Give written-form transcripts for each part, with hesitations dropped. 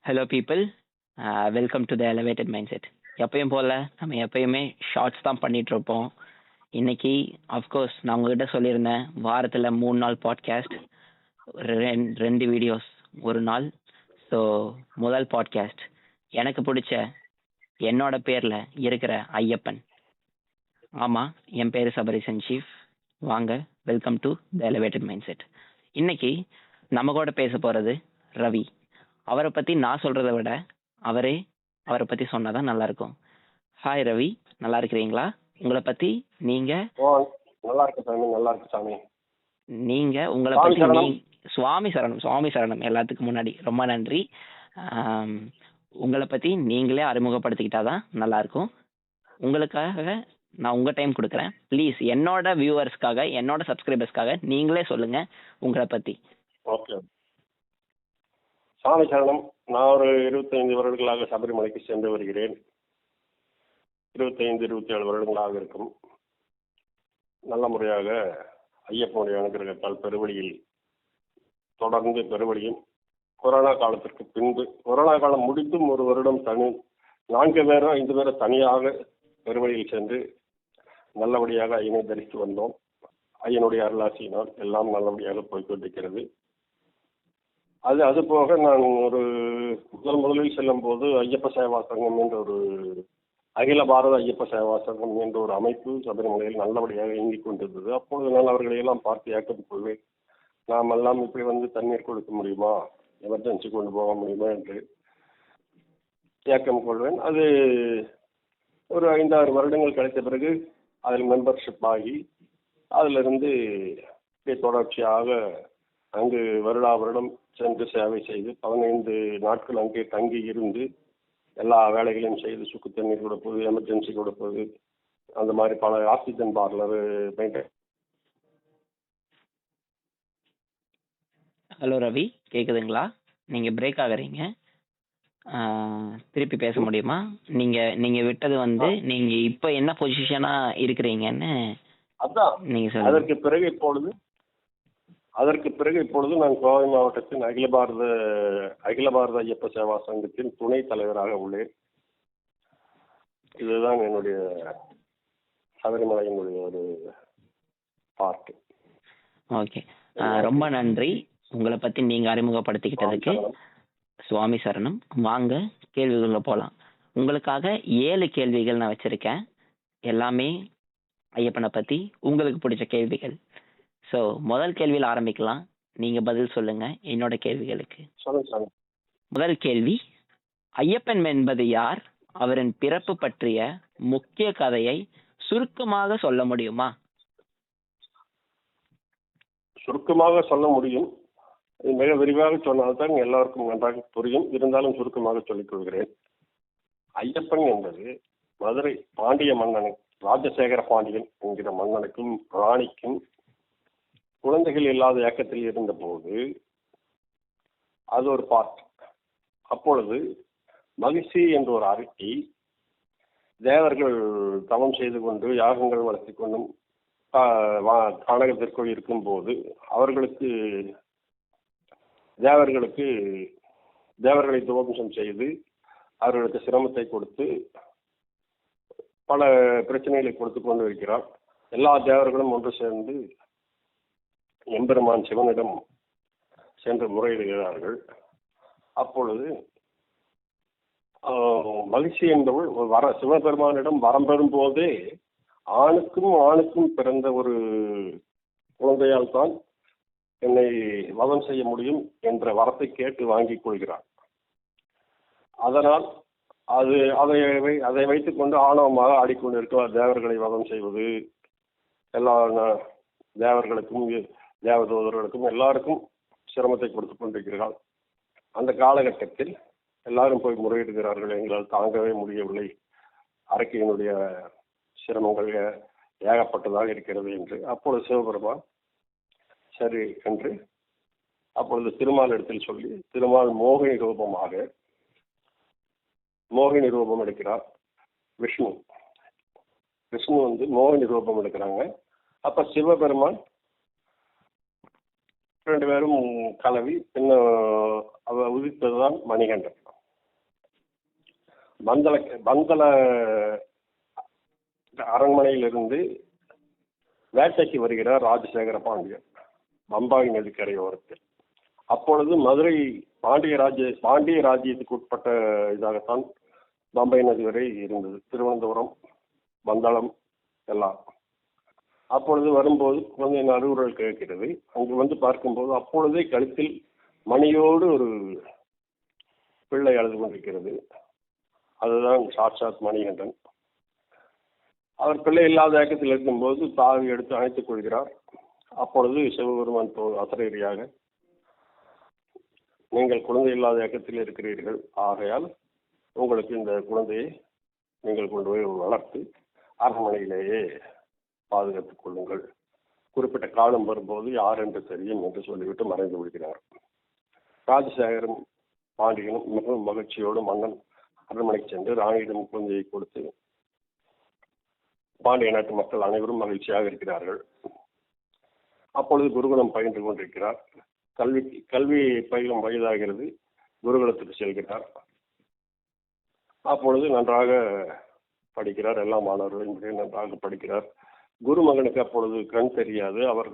Hello people, welcome to the elevated mind set. எப்பயும் போல் நம்ம எப்பயுமே ஷார்ட்ஸ் தான் பண்ணிகிட்ருப்போம். இன்னைக்கு அஃப்கோர்ஸ் நான் உங்ககிட்ட சொல்லியிருந்தேன், வாரத்தில் 3 நாள் பாட்காஸ்ட், ரெண்டு வீடியோஸ் ஒரு நாள். ஸோ முதல் பாட்காஸ்ட் எனக்கு பிடிச்ச என்னோட பேரில் இருக்கிற ஐயப்பன். ஆமாம், என் பேர் சபரிசன் சீஃப். வாங்க, welcome to the elevated mind set. இன்னைக்கு நம்ம கூட பேச போகிறது ரவி. அவரை பற்றி நான் சொல்கிறத விட அவரை பற்றி சொன்னால் தான் நல்லாயிருக்கும். ஹாய் ரவி, நல்லா இருக்கிறீங்களா? உங்களை பற்றி நீங்கள் நல்லா இருக்கு சாமி, நல்லா இருக்கு சாமி. நீங்கள் உங்களை பற்றி சுவாமி சரணம் எல்லாத்துக்கும் முன்னாடி ரொம்ப நன்றி. உங்களை பற்றி நீங்களே அறிமுகப்படுத்திக்கிட்டா தான் நல்லாயிருக்கும். உங்களுக்காக நான் உங்கள் டைம் கொடுக்குறேன். ப்ளீஸ் என்னோட வியூவர்ஸ்க்காக, என்னோட சப்ஸ்கிரைபர்ஸ்க்காக நீங்களே சொல்லுங்கள் உங்களை பற்றி. ஓகே சாமி சரணம். நான் ஒரு 25 வருடங்களாக சபரிமலைக்கு சென்று வருகிறேன். 25-27 வருடங்களாக இருக்கும். நல்ல முறையாக ஐயப்பனுடைய அனுகிரகத்தால் பெருவழியில் தொடர்ந்து பெருவழியும் கொரோனா காலத்திற்கு பின்பு, கொரோனா காலம் முடித்தும் ஒரு வருடம் 4 பேரும் 5 பேரும் தனியாக பெருவழியில் சென்று நல்லபடியாக ஐயனை தரித்து வந்தோம். ஐயனுடைய அருளாசியினால் எல்லாம் நல்லபடியாக போய்கொண்டிருக்கிறது. அது போக நான் ஒரு முதலில் செல்லும் போது ஐயப்ப சேவா சங்கம் என்ற ஒரு அகில பாரத ஐயப்ப சேவா சங்கம் என்ற ஒரு அமைப்பு சபரிமலையில் நல்லபடியாக இயங்கிக் கொண்டிருந்தது. அப்பொழுது நான் அவர்களை எல்லாம் பார்த்து ஏக்கம் கொள்வேன். நாம் எல்லாம் இப்படி வந்து தண்ணீர் கொடுக்க முடியுமா, எமர்ஜென்சி கொண்டு போக முடியுமா என்று ஏக்கம் கொள்வேன். அது ஒரு 5-6 வருடங்கள் கிடைத்த பிறகு அதில் மெம்பர்ஷிப் ஆகி அதிலிருந்து தொடர்ச்சியாக அங்கு வருடா வருடம் சென்று சேவை செய்து 15 நாட்கள் அங்கே தங்கி இருந்து எல்லா வேலைகளையும் செய்து சுக்கு தண்ணீர் கொடுப்பது, எமர்ஜென்சி கொடுப்பது, அந்த மாதிரி பல oxygen parlour maintain. Hello Ravi, கேட்குதுங்களா? நீங்கள் பிரேக் ஆகுறீங்க, திருப்பி பேச முடியுமா? நீங்கள் விட்டது வந்து நீங்கள் இப்போ என்ன பொசிஷனாக இருக்கிறீங்கன்னு அதான் நீங்கள் சொல்லுங்கள். அதற்கு பிறகு இப்பொழுது நான் கோவை மாவட்டத்தின் அகில பாரத ஐயப்ப சேவா சங்கத்தின் துணை தலைவராக உள்ளேன். இதுதான் என்னுடைய சபரிமலையினுடைய ஒரு பார்ட். ஓகே, ரொம்ப நன்றி உங்களை பற்றி நீங்கள் அறிமுகப்படுத்திக்கிட்டதுக்கு. சுவாமி சரணம். வாங்க கேள்விகளில் போகலாம். உங்களுக்காக 7 கேள்விகள் நான் வச்சுருக்கேன். எல்லாமே ஐயப்பனை பற்றி உங்களுக்கு பிடிச்ச கேள்விகள். ஸோ முதல் கேள்வியில் ஆரம்பிக்கலாம். நீங்கள் பதில் சொல்லுங்கள் என்னோட கேள்விகளுக்கு. முதல் கேள்வி, ஐயப்பன் என்பது யார்? அவரின் பிறப்பு பற்றிய முக்கிய கதையை சுருக்கமாக சொல்ல முடியுமா? சுருக்கமாக சொல்ல முடியும். மிக விரிவாக சொன்னால்தான் எல்லாருக்கும் நன்றாக புரியும். இருந்தாலும் சுருக்கமாக சொல்லிக் கொள்கிறேன். ஐயப்பன் என்பது மதுரை பாண்டிய மன்னன் ராஜசேகர பாண்டியன் என்கிற மன்னனுக்கும் ராணிக்கும் குழந்தைகள் இல்லாத இயக்கத்தில் இருந்த போது அது ஒரு பார்ட். அப்பொழுது மகிழ்ச்சி என்ற ஒரு அரக்கி தேவர்கள் தவம் செய்து கொண்டு யாகங்கள் வளர்த்தி கொண்டும் கானகத்திற்குள் இருக்கும் போது தேவர்களை துவம்சம் செய்து அவர்களுக்கு சிரமத்தை கொடுத்து பல பிரச்சனைகளை கொடுத்து கொண்டு இருக்கிறார். எல்லா தேவர்களும் ஒன்று சேர்ந்து எம்பெருமான் சிவனிடம் சென்று முறையிடுகிறார்கள். அப்பொழுது மகிழ்ச்சி என்பவள் சிவபெருமானிடம் வரம் பெறும் போதே ஆணுக்கும் பிறந்த ஒரு குழந்தையால் தான் என்னை வதம் செய்ய முடியும் என்ற வரத்தை கேட்டு வாங்கிக் கொள்கிறார். அதனால் அதை வைத்துக் கொண்டு ஆணவமாக ஆடிக்கொண்டிருக்கிறார். தேவர்களை வதம் செய்வது, எல்லா தேவர்களுக்கும் தேவதூதர்களுக்கும் எல்லாருக்கும் சிரமத்தை கொடுத்து கொண்டிருக்கிறார்கள். அந்த காலகட்டத்தில் எல்லாரும் போய் முறையிடுகிறார்கள், எங்களால் தாங்கவே முடியவில்லை, அரக்கியினுடைய சிரமங்கள் ஏகப்பட்டதாக இருக்கிறது என்று. அப்பொழுது சிவபெருமான் சரி என்று அப்பொழுது திருமால் இடத்தில் சொல்லி, திருமால் மோகினி ரூபம் எடுக்கிறார். விஷ்ணு வந்து மோகினி ரூபம் எடுக்கிறாங்க. அப்ப சிவபெருமான் 2 பேரும் கலவி பின்ன அவ உதித்ததுதான் மணிகண்டன். பந்தல பந்தல அரண்மனையிலிருந்து வேட்டைக்கு வருகிறார் ராஜசேகர பாண்டியன் பம்பாய் நதிக்கரை ஓரத்தில். அப்பொழுது மதுரை பாண்டிய ராஜ்யத்துக்கு உட்பட்ட இதாகத்தான் பம்பை நதி வரை இருந்தது. திருவனந்தபுரம், பந்தளம் எல்லாம். அப்பொழுது வரும்போது குழந்தையின் அறுவுறல் கேட்கிறது. அங்கு வந்து பார்க்கும்போது அப்பொழுதே கழுத்தில் மணியோடு ஒரு பிள்ளை அழுது கொண்டிருக்கிறது. அதுதான் சாட்சாத் மணிகண்டன். அவர் பிள்ளை இல்லாத ஏக்கத்தில் இருக்கும்போது தாவி எடுத்து அணைத்துக் கொள்கிறார். அப்பொழுது சிவபெருமான் அசரீரியாக, நீங்கள் குழந்தை இல்லாத ஏக்கத்தில் இருக்கிறீர்கள், ஆகையால் உங்களுக்கு இந்த குழந்தையை நீங்கள் கொண்டு போய் வளர்த்து அரண்மனையிலேயே பாதுகாத்துக் கொள்ளுங்கள், குறிப்பிட்ட காலம் வரும்போது யார் என்று தெரியும் என்று சொல்லிவிட்டு மறைந்து விடுகிறார். ராஜசேகரும் பாண்டியனும் மிகவும் மகிழ்ச்சியோடு மன்னன் அரண்மனைக்கு சென்று ராணியிடம் குழந்தையை கொடுத்து பாண்டிய நாட்டு மக்கள் அனைவரும் மகிழ்ச்சியாக இருக்கிறார்கள். அப்பொழுது குருகுலம் பயின்று கொண்டிருக்கிறார். கல்வி பயிலும் வயதாகிறது. குருகுலத்துக்கு செல்கிறார். அப்பொழுது நன்றாக படிக்கிறார். எல்லா மாணவர்களும் நன்றாக படிக்கிறார். குருமகனுக்கு அப்பொழுது கண் தெரியாது. அவர்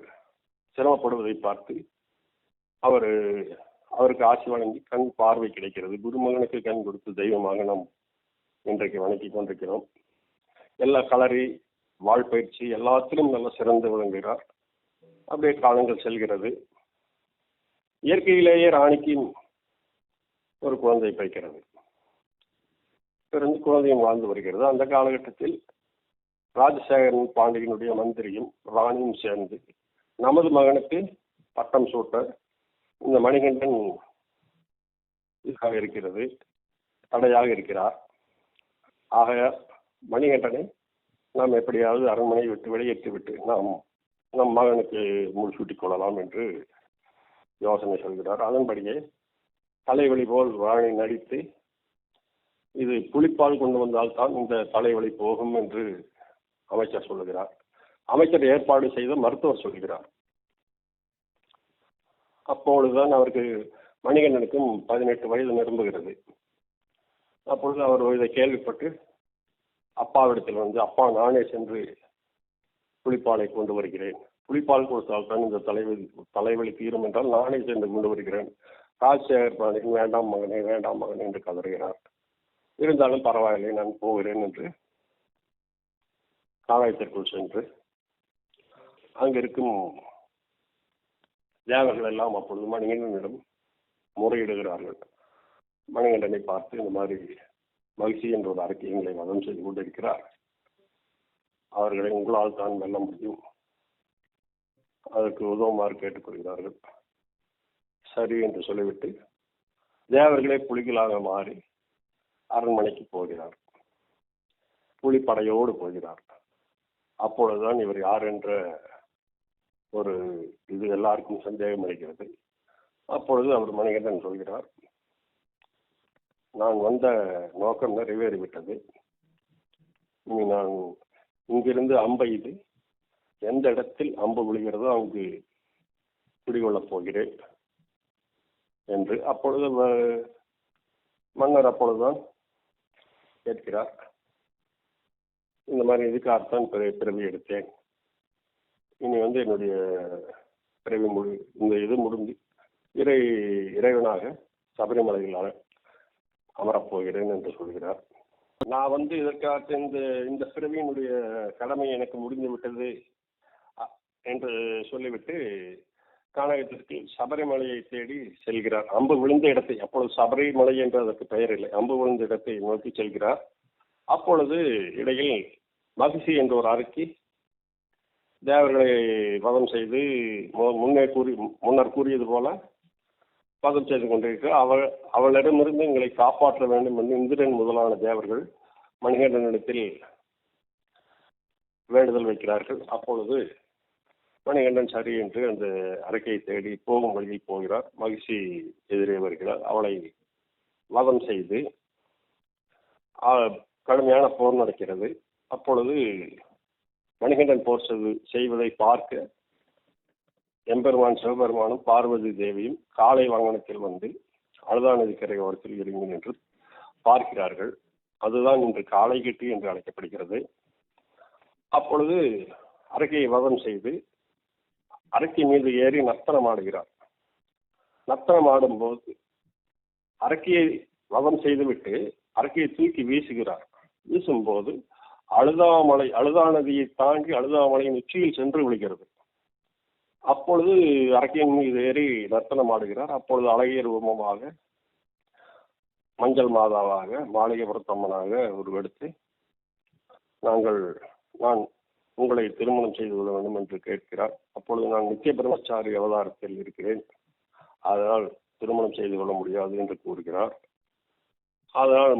சிரமப்படுவதை பார்த்து அவருக்கு ஆசி வழங்கி கண் பார்வை கிடைக்கிறது. குருமகனுக்கு கண் கொடுத்து தெய்வமாக நாம் இன்றைக்கு வணங்கி கொண்டிருக்கிறோம். எல்லா களரி, வாழ்பயிற்சி எல்லாத்திலும் நல்ல சிறந்து விளங்குகிறார். அப்படியே காலங்கள் செல்கிறது. இயற்கையிலேயே ராணிக்கு ஒரு குழந்தை பிறக்கிறது. பிறந்து குழந்தையும் வாழ்ந்து வருகிறது. அந்த காலகட்டத்தில் ராஜசேகரன் பாண்டியனுடைய மந்திரியும் ராணியும் சேர்ந்து நமது மகனுக்கு பட்டம் சூட்ட இந்த மணிகண்டன் இதாக இருக்கிறது, தடையாக இருக்கிறார். ஆக மணிகண்டனை நாம் எப்படியாவது அரண்மனையை விட்டு வெளியேற்றிவிட்டு நாம் நம் மகனுக்கு முடிசூட்டிக் கொள்ளலாம் என்று யோசனை சொல்கிறார். அதன்படியே தலைவலி போல் ராணி நடித்து, இது புலிப்பால் கொண்டு வந்தால்தான் இந்த தலைவலி போகும் என்று அமைச்சர் சொல்லுகிறார். அமைச்சர் ஏற்பாடு செய்த மருத்துவர் சொல்கிறார். அப்பொழுதுதான் அவருக்கு மணிகண்டனுக்கும் 18 வயது நிரம்புகிறது. அப்பொழுது அவர் இதை கேள்விப்பட்டு அப்பாவிடத்தில் வந்து, அப்பா நானே சென்று புலிப்பாலை கொண்டு வருகிறேன், புலிப்பால் கொடுத்தால்தான் இந்த தலைவலி தீரும் என்றால் நானே சென்று கொண்டு வருகிறேன். ராஜசேகர் பாண்டியன் வேண்டாம் மகனே வேண்டாம் மகனே என்று கதறுகிறார். இருந்தாலும் பரவாயில்லை, நான் போகிறேன் என்று காலாயத்திற்குள் சென்று அங்கிருக்கும் தேவர்கள் எல்லாம் அப்பொழுது மணிகண்டனிடம் முறையிடுகிறார்கள். மணிகண்டனை பார்த்து, இந்த மாதிரி மகிழ்ச்சி என்ற ஒரு அரக்கியங்களை வதம் செய்து கொண்டிருக்கிறார், அவர்களை உங்களால் தான் வெல்ல முடியும், அதற்கு உதவுமாறு கேட்டுக்கொள்கிறார்கள். சரி என்று சொல்லிவிட்டு தேவர்களே புலிகளாக மாறி அரண்மனைக்கு போகிறார். புலிப்படையோடு போகிறார். அப்பொழுதுதான் இவர் யார் என்ற ஒரு இது எல்லாருக்கும் சந்தேகம் அளிக்கிறது. அப்பொழுது அவர் மணிகண்டன் சொல்கிறார், நான் வந்த நோக்கம் நிறைவேறிவிட்டது. இனி நான் இங்கிருந்து அம்பை இது எந்த இடத்தில் அம்பு விழுகிறதோ அங்கு குடிகொள்ளப் போகிறேன் என்று. அப்பொழுது மன்னர் அப்பொழுதுதான் கேட்கிறார், இந்த மாதிரி இதுக்காகத்தான் பிறவி எடுத்தேன், இனி வந்து என்னுடைய பிறவி இந்த இது முடிந்து இறைவனாக சபரிமலையில் அமரப்போகிறேன் என்று சொல்கிறார். நான் வந்து இதற்காக இந்த பிறவியினுடைய கடமை எனக்கு முடிந்து விட்டது என்று சொல்லிவிட்டு கானகத்திற்கு சபரிமலையை தேடி செல்கிறார். அம்பு விழுந்த இடத்தை, அப்பொழுது சபரிமலை என்று அதற்கு பெயர் இல்லை, அம்பு விழுந்த இடத்தை நோக்கி செல்கிறார். அப்பொழுது இடையில் மகிழ்ச்சி என்ற ஒரு அரக்கி தேவர்களை வதம் செய்து முன்னர் கூறியது போல வதம் செய்து கொண்டிருக்கிறார். அவளிடமிருந்து எங்களை காப்பாற்ற வேண்டும் என்று இந்திரன் முதலான தேவர்கள் மணிகண்டனிடத்தில் வேண்டுதல் வைக்கிறார்கள். அப்பொழுது மணிகண்டன் சரி என்று அந்த அரக்கையை தேடி போகும் வழியில் போகிறார். மகிழ்ச்சி எதிரே வருகிறார். அவளை வதம் செய்து கடுமையான போர் நடக்கிறது. அப்பொழுது மணிகண்டன் போர் செய்வதை பார்க்க எம்பெருமான் சிவபெருமானும் பார்வதி தேவியும் காலை வாகனத்தில் வந்து அழுதா நதிக்கரை ஓரத்தில் இறங்கி நின்று பார்க்கிறார்கள். அதுதான் இன்று காளை கெட்டி என்று அழைக்கப்படுகிறது. அப்பொழுது அரக்கையை வதம் செய்து அரக்கை மீது ஏறி நர்த்தனம் ஆடுகிறார். நர்த்தனம் ஆடும்போது அரக்கையை வதம் செய்துவிட்டு அரக்கையை தூக்கி வீசுகிறார். வீசும்போது அழுதா நதியை தாண்டி அழுதாமலையின் உச்சியில் சென்று விழுகிறது. அப்பொழுது அரக்கையின் மீது ஏறி நர்த்தனம் ஆடுகிறார். அப்பொழுது அழகிய ரூபமாக மஞ்சள் மாதாவாக மாளிகைபுரத்தம்மனாக உருவெடுத்து நான் உங்களை திருமணம் செய்து கொள்ள வேண்டும் என்று கேட்கிறார். அப்பொழுது நான் நித்திய பிரம்மச்சாரி அவதாரத்தில் இருக்கிறேன், அதனால் திருமணம் செய்து கொள்ள முடியாது என்று கூறுகிறார். அதனால்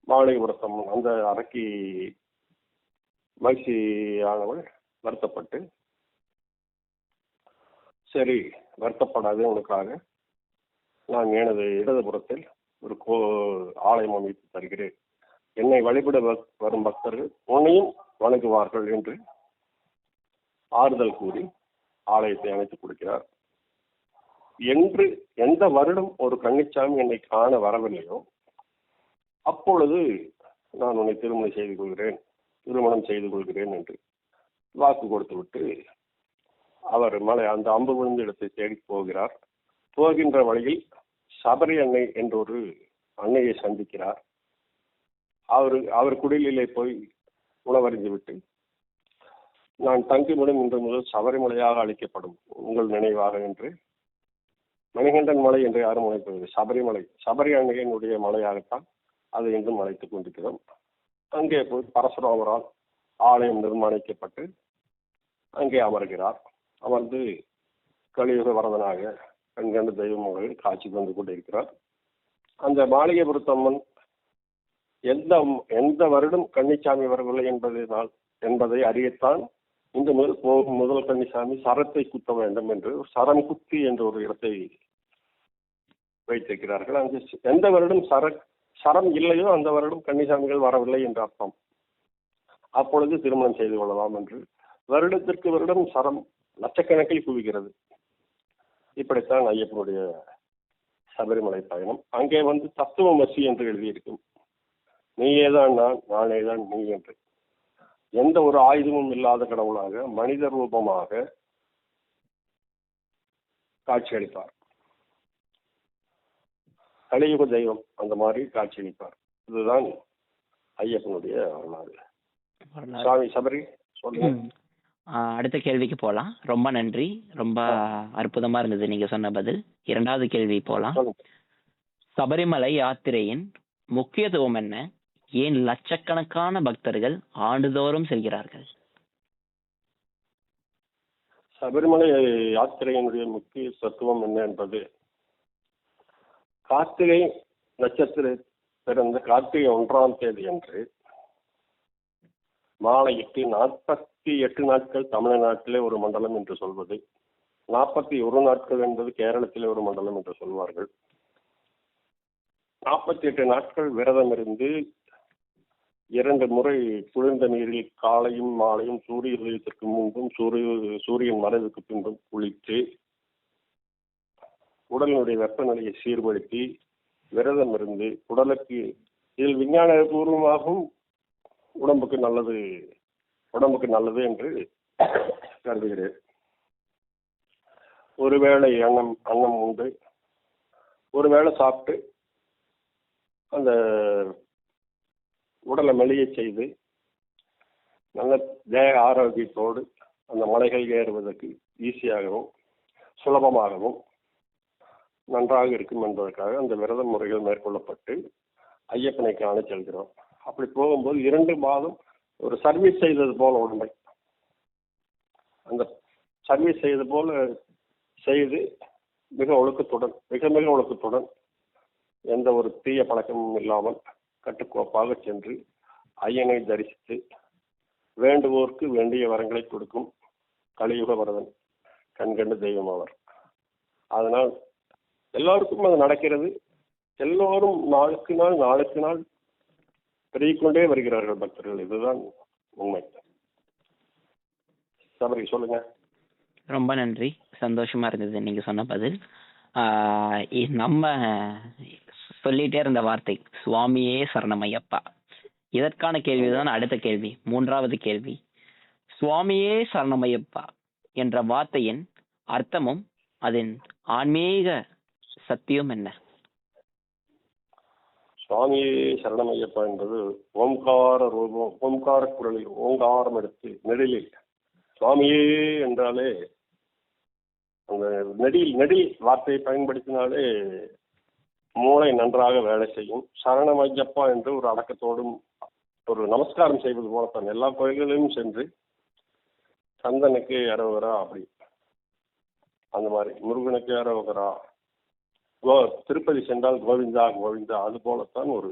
மாளிகைபுரத்தம்மன் அந்த அரக்கி மகிழ்ச்சியானவள் வருத்தப்பட்டு, சரி வருத்தப்படாதே, உனக்காக நான் எனது இடதுபுறத்தில் ஒரு ஆலயம் அமைத்து தருகிறேன், என்னை வழிபட வரும் பக்தர்கள் உன்னையும் வணங்குவார்கள் என்று ஆறுதல் கூறி ஆலயத்தை அமைத்துக் கொடுக்கிறார். என்று எந்த வருடம் ஒரு கன்னிச்சாமி என்னை காண வரவில்லையோ அப்பொழுது நான் உன்னை திருமணம் செய்து கொள்கிறேன் என்று வாக்கு கொடுத்து விட்டு அவர் அந்த அம்பு விழுந்த இடத்தை தேடி போகிறார். போகின்ற வழியில் சபரி அன்னை என்ற ஒரு அன்னையை சந்திக்கிறார். அவர் குடிலிலே போய் உணவறிந்து விட்டு, நான் தங்குமிடம் இன்று முதல் சபரிமலையாக அழைக்கப்படும் உங்கள் நினைவாக என்று, மணிகண்டன் மலை என்று யாரும் அழைப்பது சபரி அன்னையினுடைய மலையாகத்தான் அதை என்றும் அழைத்துக் கொண்டிருக்கிறோம். அங்கே போய் பரசுராமரால் ஆலயம் நிர்மாணிக்கப்பட்டு அங்கே அமர்கிறார். அமர்ந்து கலியுக வரதனாக கண்கண்டு தெய்வமாக காட்சி தந்து கொண்டிருக்கிறார். அந்த மாளிகைபுரத்தம்மன் எந்த வருடம் கன்னிச்சாமி வரவில்லை என்பதை அறியத்தான் இந்த முதல் கன்னிசாமி சரத்தை குத்த வேண்டும் என்று சரம் குத்தி என்ற ஒரு இடத்தை வைத்திருக்கிறார்கள். அங்கு எந்த வருடம் சரம் இல்லையோ அந்த வருடம் கன்னிசாமிகள் வரவில்லை என்று அர்த்தம். அப்பொழுது திருமணம் செய்து கொள்ளலாம் என்று வருடத்திற்கு வருடம் சரம் லட்சக்கணக்கில் குவிக்கிறது. இப்படித்தான் ஐயப்பனுடைய சபரிமலை பயணம். அங்கே தத்துவமசி என்று எழுதியிருக்கும், நீயேதான் நான், நானேதான் நீ என்று. எந்த ஒரு ஆயுதமும் இல்லாத கடவுளாக மனித ரூபமாக காட்சியளிப்பார். கலியுக தெய்வம் அந்த மாதிரி காட்சியளிப்பார். இதுதான் ஐயப்பனுடைய வரலாறு. சுவாமி சபரி சொல்லுங்க. அடுத்த கேள்விக்கு போலாம். ரொம்ப நன்றி, ரொம்ப அற்புதமா இருந்தது நீங்க சொன்ன பதில். இரண்டாவது கேள்வி போலாம். சபரிமலை யாத்திரையின் முக்கியத்துவம் என்ன? ஏன் லட்சக்கணக்கான பக்தர்கள் ஆண்டுதோறும் செல்கிறார்கள்? சபரிமலை யாத்திரையினுடைய முக்கிய தத்துவம் என்ன என்பது, கார்த்திகை நட்சத்திர பிறந்த கார்த்திகை 1ஆம் தேதி அன்று மாலையிட்டு 48 நாட்கள் தமிழ்நாட்டிலே ஒரு மண்டலம் என்று சொல்வது, 41 நாட்கள் என்பது கேரளத்திலே ஒரு மண்டலம் என்று சொல்வார்கள். 48 நாட்கள் விரதம் இருந்து 2 முறை குளிர்ந்த நீரில் காலையும் மாலையும் சூரிய உதயத்திற்கு முன்பும் சூரியன் மறைவுக்கு பின்பும் குளித்து உடலினுடைய வெப்பநிலையை சீர்படுத்தி விரதம் இருந்து உடலுக்கு, இதில் விஞ்ஞான பூர்வமாகவும் உடம்புக்கு நல்லது என்று கருதுகிறேன். ஒருவேளை அன்னம் உண்டு, ஒருவேளை சாப்பிட்டு அந்த உடலை மெலிய செய்து நல்ல தேக ஆரோக்கியத்தோடு அந்த மலைகள் ஏறுவதற்கு ஈஸியாகவும் சுலபமாகவும் நன்றாக இருக்கும் என்பதற்காக அந்த விரத முறைகள் மேற்கொள்ளப்பட்டு ஐயப்பனை காண செல்கிறோம். அப்படி போகும்போது 2 மாதம் ஒரு சர்வீஸ் செய்தது போல உடம்பை அந்த சர்வீஸ் செய்தது போல செய்து மிக ஒழுக்கத்துடன் எந்த ஒரு தீய பழக்கமும் இல்லாமல் கட்டுக்கோப்பாக சென்று ஐயனை தரிசித்து வேண்டுவோருக்கு வேண்டிய வரங்களை கொடுக்கும் கலியுக வரதன், கண்கண்டு தெய்வம் அவர். அதனால் எல்லோருக்கும் அது நடக்கிறது. எல்லோரும் நாளுக்கு நாள் பெருகிக்கொண்டே வருகிறார்கள் பக்தர்கள். இதுதான் உண்மை. சபரி சொல்லுங்க. ரொம்ப நன்றி, சந்தோஷமா இருந்தது நீங்க சொன்ன பதில். நம்ம சொல்லிட்டே இருந்த வார்த்தை சுவாமியே சரணமையப்பா. இதற்கான கேள்விதான் அடுத்த கேள்வி, மூன்றாவது கேள்வி. சுவாமியே சரணமையப்பா என்ற வார்த்தையின் அர்த்தமும் அதன் ஆன்மீக சத்தியம் என்ன? சுவாமியே சரணமையப்பா என்பது ஓம்கார ரூபம், ஓம்கார குரலில் ஓங்காரம் எடுத்து நெடிலில் சுவாமியே என்றாலே அந்த நெடில் வார்த்தையை பயன்படுத்தினாலே மூளை நன்றாக வேலை செய்யும். சரணமையப்பா என்று ஒரு அடக்கத்தோடும் ஒரு நமஸ்காரம் செய்வது போலத்தான் எல்லா கோயில்களிலும் சென்று சந்தனுக்கு அரோகரா, அப்படி அந்த மாதிரி முருகனுக்கு அரோகரா, திருப்பதி சென்றால் கோவிந்தா கோவிந்தா, அது போலத்தான் ஒரு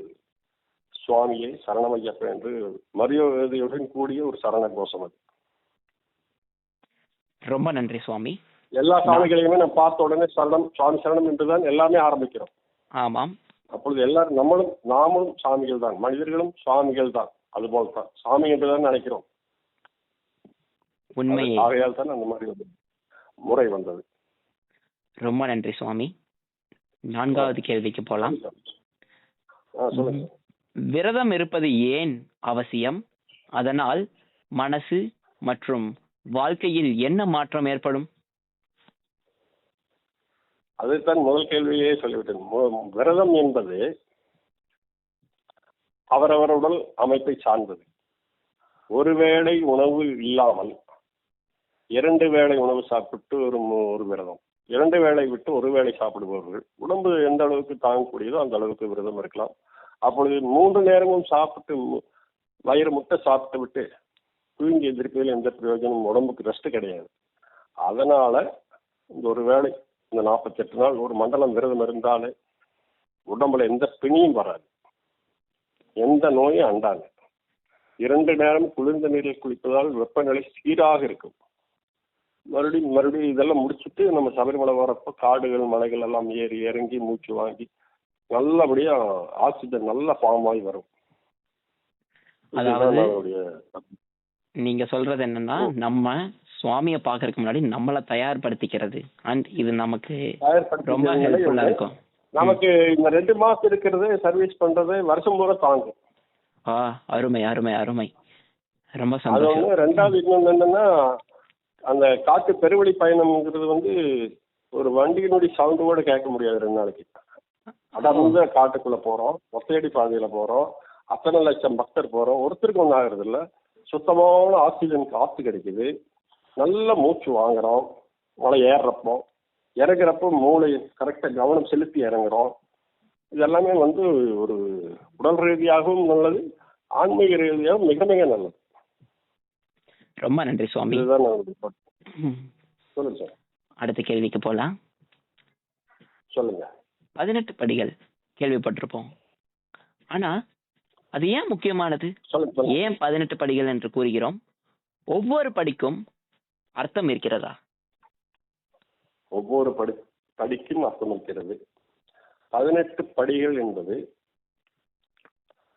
சுவாமியை சரணமையப்பா என்று மரியாதையுடன் கூடிய ஒரு சரண கோஷம் அது. ரொம்ப நன்றி சுவாமி. எல்லா சாமிகளையுமே நம்ம பார்த்த உடனே சரணம், சுவாமி சரணம் என்றுதான் எல்லாமே ஆரம்பிக்கிறோம். ஆமாம். அப்பொழுது எல்லாரும் நாமளும் சாமிகள் தான், மனிதர்களும் சுவாமிகள் தான், அது போலத்தான் சாமி என்றுதான் நினைக்கிறோம். உண்மை. ஆகையால் தான் அந்த மாதிரி முறை வந்தது. ரொம்ப நன்றி சுவாமி. நான்காவது கேள்விக்கு போலாம். விரதம் இருப்பது ஏன் அவசியம்? அதனால் மனசு மற்றும் வாழ்க்கையில் என்ன மாற்றம் ஏற்படும்? அதைத்தான் முதல் கேள்வியே சொல்லிவிட்டேன். விரதம் என்பது அவரவர் உடல் அமைப்பை சார்ந்தது. ஒருவேளை உணவு இல்லாமல் 2 வேளை உணவு சாப்பிட்டு ஒரு விரதம், 2 வேளை விட்டு ஒரு வேளை சாப்பிடுபவர்கள் உடம்பு எந்த அளவுக்கு தாங்கக்கூடியதோ அந்த அளவுக்கு விரதம் இருக்கலாம். அப்பொழுது 3 நேரமும் சாப்பிட்டு வயிறு முட்டை சாப்பிட்டு விட்டு தூங்கி எதிர்ப்பதில் எந்த பிரயோஜனம், உடம்புக்கு ரெஸ்ட் கிடையாது. அதனால இந்த ஒரு வேளை, இந்த 48 நாள் ஒரு மண்டலம் விரதம் இருந்தாலே உடம்புல எந்த பிணியும் வராது, எந்த நோயும் அண்டாது. 2 நேரம் குளிர்ந்த நீரில் குளிப்பதால் வெப்பநிலை சீராக இருக்கும். மறுபடியும் இதெல்லாம் முடிச்சுட்டு நம்ம சபரிமலை வரப்போ காடுகள் மலைகள் எல்லாம் ஏறி இறங்கி மூச்சு வாங்கி நல்லபடியா ஆக்சிஜன் நல்ல ஃபார்ம் ஆகி வரும். அதாவது நீங்க சொல்றது என்னன்னா, நம்ம சுவாமியை பாக்குறதுக்கு முன்னாடி நம்மளை தயார்படுத்திக்கிறது, அண்ட் இது நமக்கு ரொம்ப ஹெல்ப்ஃபுல்லா இருக்கும். நமக்கு இந்த 2 மாசம் இருக்கிறது சர்வீஸ் பண்றது வருஷம் பூரா தாங்கும். அருமை அருமை அருமை, ரொம்ப சந்தோஷம். ரெண்டாவது இன்னொன்று என்னன்னா, அந்த காட்டு பெருவழி பயணம்ங்கிறது ஒரு வண்டியினுடைய சவுண்டு கூட கேட்க முடியாது 2 நாளைக்கு. அதாவது காட்டுக்குள்ள போறோம், ஒத்தையடி பாதையில போறோம், அத்தனை லட்சம் பக்தர் போறோம், ஒருத்தருக்கு ஒன்றும் ஆகுறது இல்லை. சுத்தமான ஆக்சிஜன் காற்று கிடைக்குது, நல்ல மூச்சு வாங்குறோம். மலை ஏறுறப்போ இறங்குறப்போ மூளை கரெக்டா கவனம் செலுத்தி இறங்குறோம். இதெல்லாமே ஒரு உடல் ரீதியாகவும் நல்லது, ஆன்மீக ரீதியாகவும் மிக மிக நல்லது. ரொம்ப நன்றி சுவாமி. சொல்லுங்க சார். அடுத்த கேள்விக்கு போலாம். சொல்லுங்க. 18 படிகள் கேள்விப்பட்டிருப்போம், ஆனா அது ஏன் முக்கியமானது? ஏன் 18 படிகள் என்று கூறுகிறோம்? ஒவ்வொரு படிக்கும் அர்த்தம் இருக்கிறதா? ஒவ்வொரு படிக்கும் அர்த்தம் இருக்கிறது. 18 படிகள் என்பது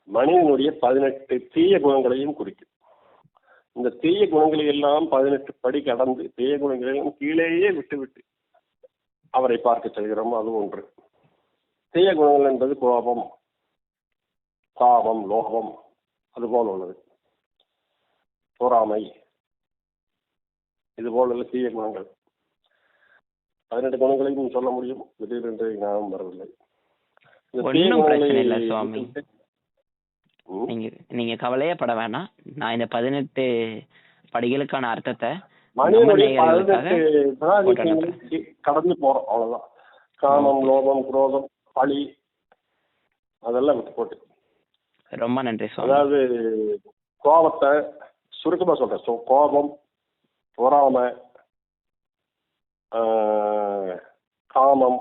மனிதனுடைய 18 தீய குணங்களையும் குறிக்கும். இந்த தீய குணங்களை எல்லாம் 18 படி கடந்து தீய குணங்களையும் கீழேயே விட்டு அவரை பார்க்க செல்கிறோம். அது ஒன்று. தீய குணங்கள் என்பது கோபம், காமம், லோகம், அது போல உள்ளது. பொறாமை, இது போல உள்ள தீய குணங்கள். 18 குணங்களையும் சொல்ல முடியும், திடீரென்று ஞாபகம் வரவில்லை. ஒன்றும் பிரச்சனை இல்லை சுவாமி, நீங்க கவலையே பட வேணாம். நான் இந்த 18 படிகளுக்கான அர்த்தத்தை கடந்து போறோம், அவ்வளவுதான். காமம், லோகம், குரோதம், பழி அதெல்லாம் விட்டு போட்டு. ரொம்ப நன்றி சுவாமி. அதாவது கோபத்தை சுருக்கமா சொல்றேன். கோபம், பொறாமை, காமம்,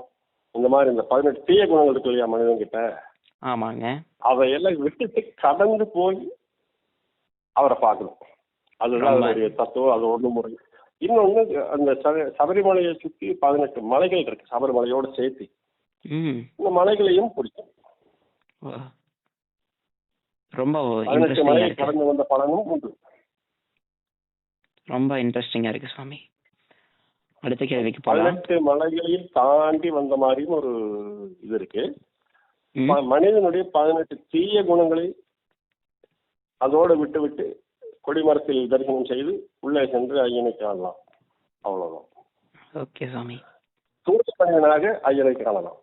இந்த மாதிரி இந்த 18 தீய குணங்கள் இருக்கு இல்லையா மனிதன் கிட்ட. ஆமாங்க. அதையெல்லாம் விட்டுட்டு கடந்து போய் அவரை பார்க்கணும். அதுதான் அதனுடைய தத்துவம். அது ஒண்ணு முறை. இன்னொன்னு, அந்த சபரிமலையை சுற்றி 18 மலைகள் இருக்கு, சபரிமலையோட சேர்த்து. இந்த மலைகளையும் பிடிக்கும். ரொம்ப 18 மலையை கடந்து வந்த பலனும் உண்டு. ரொம்ப இன்ட்ரெஸ்டிங்கா இருக்கு சுவாமி. அடுத்த கேள்விக்கு போலாம். 18 மலைகளையும் தாண்டி வந்த மாதிரியும் ஒரு இது இருக்கு. மனிதனுடைய 18 தீய குணங்களை அதோடு விட்டு விட்டு கொடிமரத்தில் தரிசனம் செய்து உள்ளே சென்று ஐயனை காணலாம். அவ்வளவுதான். ஓகே சுவாமி. தூய மனிதனாக ஐயனை காணலாம்.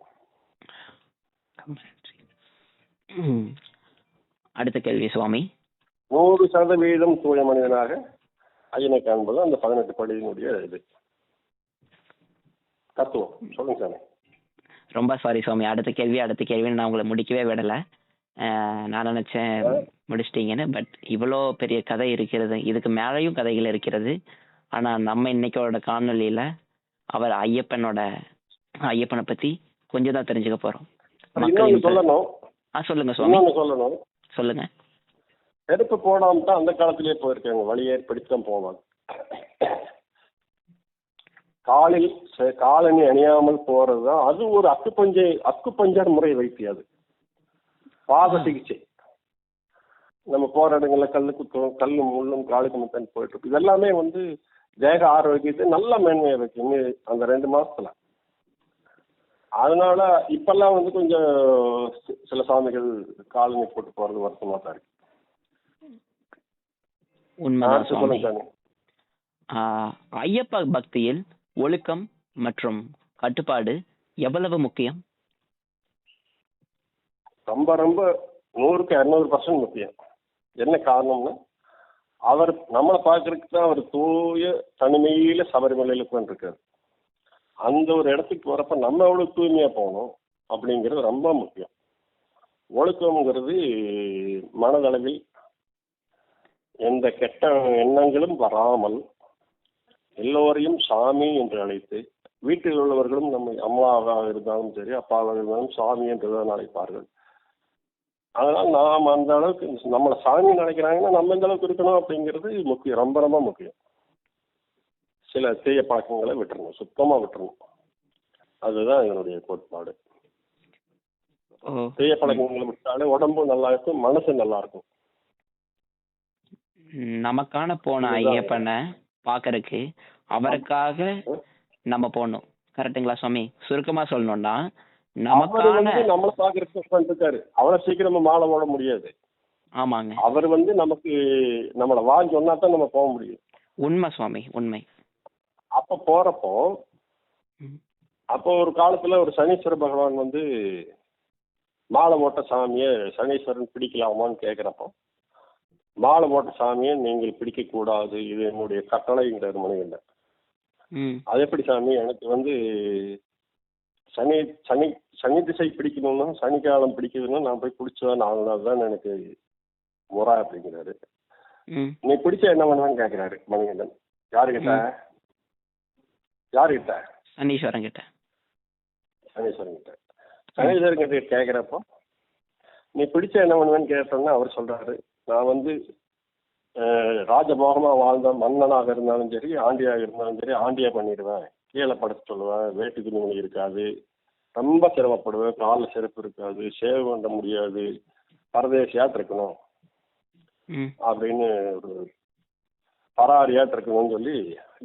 அடுத்த கேள்வி சுவாமி. 100% தூய மனிதனாக ஐயனை காண்பது அந்த 18 படியினுடைய இது தத்துவம். சொல்லுங்க சாமி. ரொம்ப சாரி சுவாமி, அடுத்த கேள்வி நான் உங்களை முடிக்கவே விடலை. நான் நினச்சேன் முடிச்சிட்டீங்கன்னு. பட் இவ்வளோ பெரிய கதை இருக்கிறது, இதுக்கு மேலேயும் கதைகள் இருக்கிறது. ஆனால் நம்ம இன்னைக்கோட காணொலியில் அவர் ஐயப்பனை பற்றி கொஞ்சம் தான் தெரிஞ்சுக்க போகிறோம். சொல்லணும். சொல்லுங்க சுவாமி. சொல்லணும். சொல்லுங்க. செருப்பு போடாம தான் அந்த காலத்திலேயே போயிருக்காங்க, வழியை பிடித்தான் போவாங்க. காலில் காலணி அணியாமல் போறதுதான் அது ஒரு அக்குப்பஞ்சர் முறை வைத்தியம். அது பாத சிகிச்சை. நம்ம போற இடங்கள்ல கல்லு முள்ளும் காலுக்கு முத்தன் போயிட்டு இருக்கு. இதெல்லாமே தேக ஆரோக்கியத்தை நல்ல மேன்மையை வைக்கும் அந்த 2 மாசத்துல. அதனால இப்பெல்லாம் கொஞ்சம் சில சாமிகள் காலணி போட்டு போறது வருத்தமா தான் இருக்கு. உண்மைதான். ஐயப்ப பக்தியில் ஒழுக்கம் மற்றும் கட்டுப்பாடு எவ்வளவு முக்கியம்? ரொம்ப ரொம்ப 100க்கு 200% முக்கியம். என்ன காரணம்னா, அவர் நம்மளை பார்க்கறதுக்கு தான் அவர் தூய தனிமையில சபரிமலையில உட்காந்துருக்காரு. அந்த ஒரு இடத்துக்கு போறப்ப நம்ம எவ்வளவு தூய்மையா போகணும் அப்படிங்கிறது ரொம்ப முக்கியம். ஒழுக்கம்ங்கிறது மனதளவில் எந்த கெட்ட எண்ணங்களும் வராமல் எல்லோரையும் சாமி என்று அழைத்து, வீட்டில் உள்ளவர்களும் நம்ம அம்மாவாக இருந்தாலும் சரி அப்பாவாக இருந்தாலும் சாமி என்றுதான் அழைப்பார்கள். அதனால் நாம் அந்த அளவுக்கு நம்மளை சாமி நினைக்கிறாங்கன்னா நம்ம எந்த அளவுக்கு இருக்கணும் அப்படிங்கிறது முக்கியம், ரொம்ப ரொம்ப முக்கியம். சில தீய பழக்கங்களை விட்டுறணும், சுத்தமா விட்டுறணும். அதுதான் என்னுடைய கோட்பாடு. தீய பழக்கங்களை விட்டாலே உடம்பு நல்லா இருக்கும், மனசு நல்லா இருக்கும். நமக்கான போன ஐயப்பனை பாக்குறதுக்கு அவருக்காக நம்ம போகணும். கரெக்டுங்களா சுவாமி? சுருக்கமா சொல்லணும்னா நம்மள பாக்குறதுக்கு அவ்வளவு சீக்கிரமா மாலை ஓட முடியாது. ஆமாங்க. அவர் நமக்கு நம்மள வாங்கி சொன்னா தான் நம்ம போக முடியும். உண்மை சுவாமி, உண்மை. அப்ப போறப்போ அப்போ ஒரு காலத்துல ஒரு சனீஸ்வர பகவான் மாலை போட்ட சாமிய சனீஸ்வரன் பிடிக்கலாமான்னு கேக்குறப்போ, மாலை போட்ட சாமியை நீங்கள் பிடிக்க கூடாது, இது என்னுடைய கட்டளைங்கிறார் மணிகண்டன். அது எப்படி சாமி, எனக்கு சனி சனி சனி திசை பிடிக்கணும்னா, சனிக்காலம் பிடிக்குதுன்னா நான் போய் பிடிச்சதான் 4 நாள் தான் எனக்கு முறை அப்படிங்கிறாரு. நீ பிடிச்ச என்ன பண்ணுவேன்னு கேட்கிறாரு மணிகண்டன். யாருக்கிட்ட? சனீஸ்வரன் கிட்ட. சனீஸ்வரன் கிட்ட கேட்கிறப்போ, நீ பிடிச்ச என்ன பண்ணுவேன்னு கேட்டோம்னா அவர் சொல்றாரு, நான் ராஜபோகமா வாழ்ந்த மன்னனாக இருந்தாலும் சரி ஆண்டியாக இருந்தாலும் சரி ஆண்டியா பண்ணிடுவேன், கீழே படுத்து சொல்லுவேன், வேட்டு துணிமணி இருக்காது, ரொம்ப சிரமப்படுவேன், காலில் செருப்பு இருக்காது, சேவை பண்ண முடியாது, பரதேசியாட்டு இருக்கணும் அப்படின்னு ஒரு பராரியாட்டு இருக்கணும்னு சொல்லி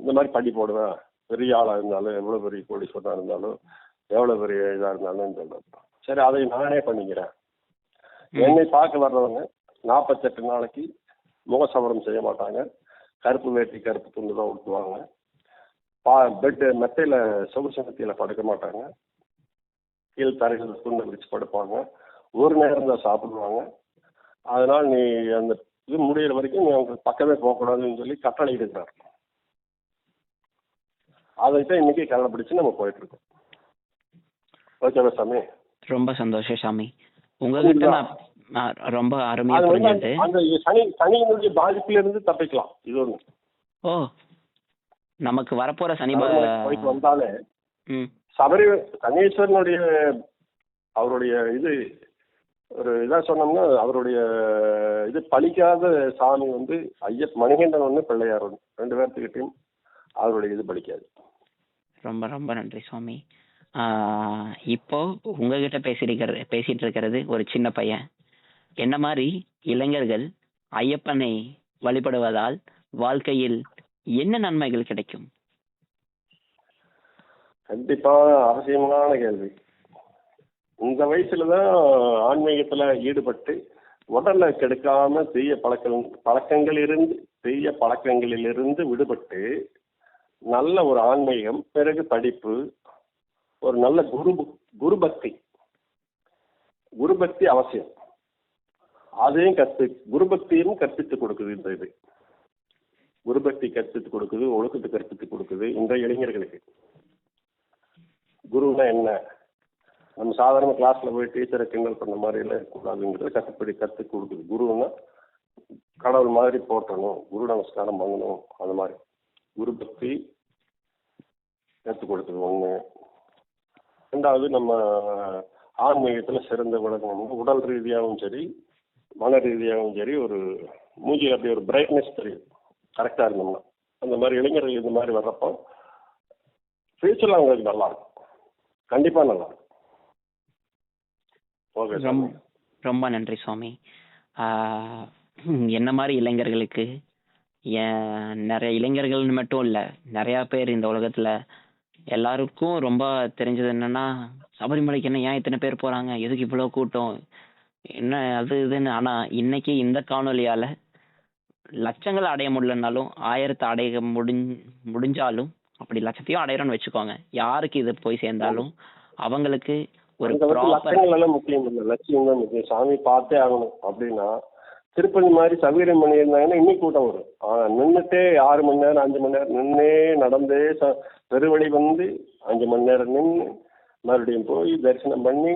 இந்த மாதிரி படி போடுவேன். பெரிய ஆளா இருந்தாலும் எவ்வளவு பெரிய கோடீஸ்வரனா இருந்தாலும் எவ்வளவு பெரிய இதா இருந்தாலும் சொல்றேன். சரி, அதை நானே பண்ணிக்கிறேன். என்னை பார்க்க வர்றவங்க 48 நாளைக்கு முகசவரம் செய்ய மாட்டாங்க, கருப்பு வேட்டி கருப்பு துண்டு தான் ஊட்டுவாங்க, பெட்டு மெத்தையில சொகுசு மெத்தையில படுக்க மாட்டாங்க, கீழ் தரையில் துண்டை விரிச்சு படுப்பாங்க, ஒரு நேரம் தான் சாப்பிடுவாங்க. அதனால நீ அந்த இது முடிகிற வரைக்கும் நீ அவங்க பக்கமே போகக்கூடாதுன்னு சொல்லி கட்டளை இருக்கிறார். அதைத்தான் இன்னைக்கு கடைபிடிச்சு நம்ம போயிட்டு இருக்கோம். ஓகேவா சாமி? ரொம்ப சந்தோஷம் சாமி. உங்ககிட்ட நான் ரொம்ப அருமையா புரிஞ்சுட்டு அந்த சனியினுடைய பாதிப்புல இருந்து தப்பிக்கலாம். இது ஒண்ணு. ஓ, நமக்கு வரப்போற சனி போயிட்டு வந்தாலே சனீஸ்வரனுடைய அவருடைய இது ஒரு இதா சொன்னோம்னா அவருடைய இது பலிக்காத சாமி மணிகண்டன் பிள்ளையார் 2 பேர்த்துக்கிட்டையும் அவருடைய இது பலிக்காது. ரொம்ப ரொம்ப நன்றி சுவாமி. இப்போ உங்ககிட்ட பேசிட்டு இருக்கிறது ஒரு சின்ன பையன். என்ன மாதிரி இளைஞர்கள் ஐயப்பனை வழிபடுவதால் வாழ்க்கையில் என்ன நன்மைகள் கிடைக்கும்? கண்டிப்பா அவசியமான கேள்வி. இந்த வயசுல தான் ஆன்மீகத்துல ஈடுபட்டு உடலை கெடுக்காம தீய பழக்கங்களிலிருந்து விடுபட்டு நல்ல ஒரு ஆன்மீகம், பிறகு படிப்பு, ஒரு நல்ல குருபக்தி அவசியம். அதையும் குருபக்தியும் கற்பித்துக் கொடுக்குது. இந்த இது குருபக்தி கற்பித்துக் கொடுக்குது, ஒழுக்கத்தை கற்பித்துக் கொடுக்குது. இன்றைய இளைஞர்களுக்கு குருன்னா என்ன, நம்ம சாதாரண கிளாஸ்ல போய் டீச்சரை கிண்டல் பண்ண மாதிரி எல்லாம் இருக்கக்கூடாதுங்கிறத கற்றுக் கொடுக்குது. குருன்னா கடவுள் மாதிரி போற்றணும், குரு நமஸ்காரம் பண்ணணும், அந்த மாதிரி குரு பக்தி கற்றுக் கொடுக்குது. ஒண்ணு. ரெண்டாவது, நம்ம ஆன்மீகத்துல சிறந்த விளக்கணும். உடல் ரீதியாகவும் சரி, மன ரீதியாகவும் சரி, ஒரு மூஞ்சி அப்படி ஒரு பிரைட்னஸ் தெரியும் கரெக்டா இருந்தோம்னா. அந்த மாதிரி இளைஞர்கள் இந்த மாதிரி வர்றப்போ ஃபியூச்சர்ல அவங்களுக்கு நல்லா இருக்கும், கண்டிப்பா நல்லா இருக்கும். ரொம்ப நன்றி சுவாமி. என்ன மாதிரி இளைஞர்களுக்கு, நிறைய இளைஞர்கள் மட்டும் இல்ல, நிறைய பேர் இந்த உலகத்துல எல்லாருக்கும் ரொம்ப தெரிஞ்சது என்னன்னா, சபரிமலைக்கு என்ன ஏன் இத்தனை பேர் போறாங்க, எதுக்கு இவ்வளவு கூட்டம், என்ன அது இதுன்னு. ஆனா இன்னைக்கு இந்த காணொலியால லட்சங்களை அடைய முடியலனாலும் 1000 அடைய முடிஞ்சாலும், அப்படி லட்சத்தையும் அடையறோம்னு வச்சுக்கோங்க, யாருக்கு இது போய் சேர்ந்தாலும் அவங்களுக்கு ஒரு லட்சங்கள் முக்கியம் இல்லை, லட்சியம் தான் முக்கியம். சாமி பார்த்தே ஆகணும் அப்படின்னா திருப்பதி மாதிரி சபீரம் பண்ணி இருந்தாங்கன்னா இன்னும் கூட்டம் வரும். நின்றுட்டே 6 மணி நேரம் 5 மணி நேரம் நின்னே நடந்தே பெருவழி வந்து 5 மணி நேரம் நின்று மறுபடியும் போய் தரிசனம் பண்ணி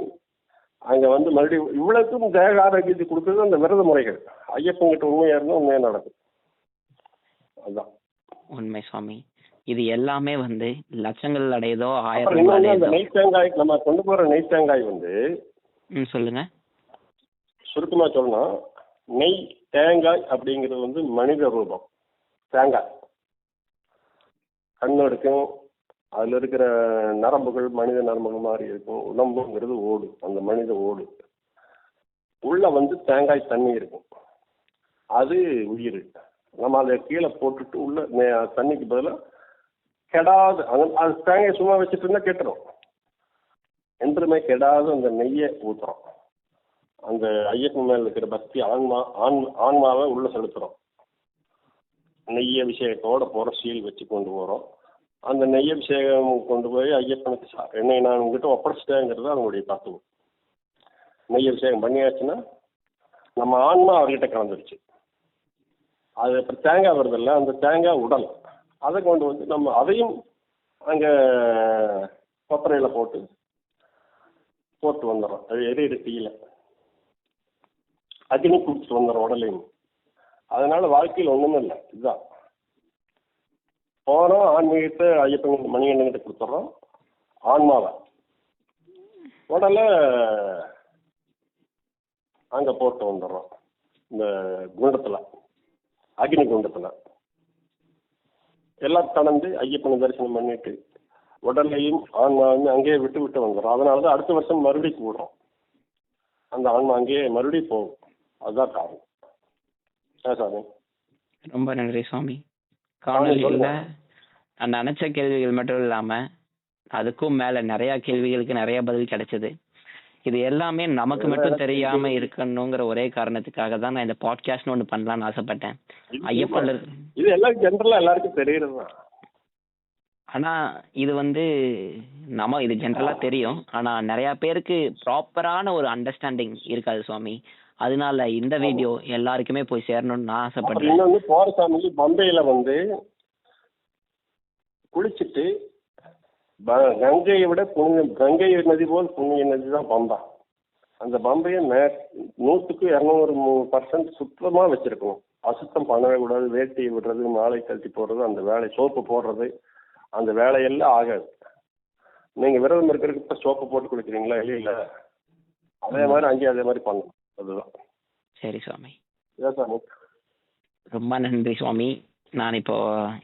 அங்க வந்து மறுபடியும் இவ்வளவுக்கும் தேக ஆரோக்கியத்தை கொடுக்குறது அந்த விரத முறைகள். ஐயப்பங்கிட்ட உண்மையா இருந்தா உண்மையா நடக்கும். அதுதான் உண்மை சுவாமி. இது எல்லாமே வந்து லட்சங்கள் அடையதோ 1000 நெய் தேங்காய், நம்ம கொண்டு போற நெய் தேங்காய் வந்து சொல்லுங்க சுருக்கமா சொல்லணும். நெய் தேங்காய் அப்படிங்கிறது வந்து மனித ரூபம். தேங்காய் கண்ணு இருக்கும், அதுல இருக்கிற நரம்புகள் மனித நரம்புகள் மாதிரி இருக்கும். உடம்புங்கிறது ஓடு, அந்த மனித ஓடு உள்ள வந்து தேங்காய் தண்ணி இருக்கும், அது உயிர். நம்ம அதை கீழே போட்டுட்டு உள்ள தண்ணிக்கு பதிலாக கெடாது, அது தேங்காய் சும்மா வச்சுட்டு இருந்தா கெட்டுரும். என்றுமே கெடாது அந்த நெய்யை ஊத்துறோம். அந்த ஐயப்பன் மேல இருக்கிற பக்தி ஆன்மாவை உள்ள செலுத்துறோம். நெய் அபிஷேகத்தோட போற சீல் வச்சு கொண்டு போறோம். அந்த நெய் அபிஷேகம் கொண்டு போய் ஐயப்பனுக்கு என்னை நான் உங்ககிட்ட ஒப்படைச்சிட்டேங்கிறது அவங்களுடைய தத்துவம். நெய் அபிஷேகம் பண்ணியாச்சுன்னா நம்ம ஆன்மா அவர்கிட்ட கலந்துருச்சு. அது அப்புறம் தேங்காய் வருதில்ல, அந்த தேங்காய் உடல், அதை கொண்டு வந்து நம்ம அதையும் அங்க கொப்பரையில போட்டு வந்துடுறோம். அது எரியிற தீயில அக்னி குடிச்சிட்டு வந்துடுறோம் உடலையும். அதனால வாழ்க்கையில் ஒண்ணுமே இல்லை. இதுதான் போறோம், ஆன்மீகத்தை ஐயப்பன் மணிகண்டன்கிட்ட கொடுத்துட்றோம், ஆன்மாவை உடலை அங்க போட்டு வந்துடுறோம். இந்த குண்டத்துல, அக்னி குண்டத்துல எல்லாம் கடந்து ஐயப்பனை தரிசனம் பண்ணிட்டு உடலையும் ஆன்மாவையும் அங்கேயே விட்டு வந்துடும். அதனாலதான் அடுத்த வருஷம் மறுபடியும் கூடுறோம். அந்த ஆன்மா அங்கேயே மறுபடியும் போகும். அதுதான் காரணம். சாமி ரொம்ப நன்றி சுவாமி. காணொலியில நான் நினைச்ச கேள்விகள் மட்டும் இல்லாம அதுக்கும் மேல நிறைய கேள்விகளுக்கு நிறைய பதில் கிடைச்சது. இது எல்லாமே நமக்கு மட்டும் தெரியாம இருக்கணுங்கிற ஒரே காரணத்துக்காக தான் நான் இந்த பாட்காஸ்ட் ஒண்ணு பண்ணலாம்னு ஆசைப்பட்டேன். ஐயப்பன் இது எல்லாம் ஜெனரலா எல்லாருக்கும் தெரியுறதுதான். ஆனா இது வந்து இது ஜெனரலா தெரியும், ஆனா நிறைய பேருக்கு ப்ராப்பரான ஒரு அண்டர்ஸ்டாண்டிங் இருக்காது சுவாமி. அதனால இந்த வீடியோ எல்லாருக்குமே போய் சேரணும்னு நான் ஆசைப்படுறேன். இன்னொன்னு போற சாமி பம்பையில வந்து குளிச்சுட்டு கங்கையை விட கங்கை நதி போல் புண்ணிய நதி தான் பம்பா. அந்த பம்பையை 100% சுத்தமா வச்சிருக்கணும். அசுத்தம் பண்ணவே கூடாது. வேட்டியை விடுறது, மாலை கழட்டி போடுறது, அந்த வேலை சோப்பு போடுறது, அந்த வேலையெல்லாம் ஆகாது. நீங்க விரதம் இருக்கிறதுக்கு இப்ப சோப்பு போட்டு குளிக்கிறீங்களா? இல்ல அதே மாதிரி அங்கேயும் அதே மாதிரி பண்ணணும். அதுதான். சரி சுவாமி. சாமி ரொம்ப நன்றி சுவாமி. நான் இப்போ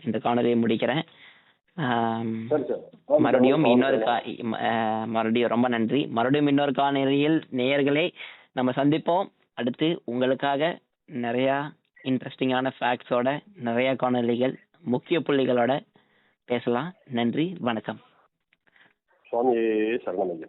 இந்த காணொலியை முடிக்கிறேன். மறுபடியும் ரொம்ப நன்றி. மறுபடியும் இன்னொரு காணொலியில் நேயர்களே நம்ம சந்திப்போம். அடுத்து உங்களுக்காக நிறைய இன்ட்ரெஸ்டிங்கான ஃபேக்ட்ஸோட நிறைய காணொலிகள், முக்கிய புள்ளிகளோட பேசலாம். நன்றி, வணக்கம். சுவாமி சரணம்.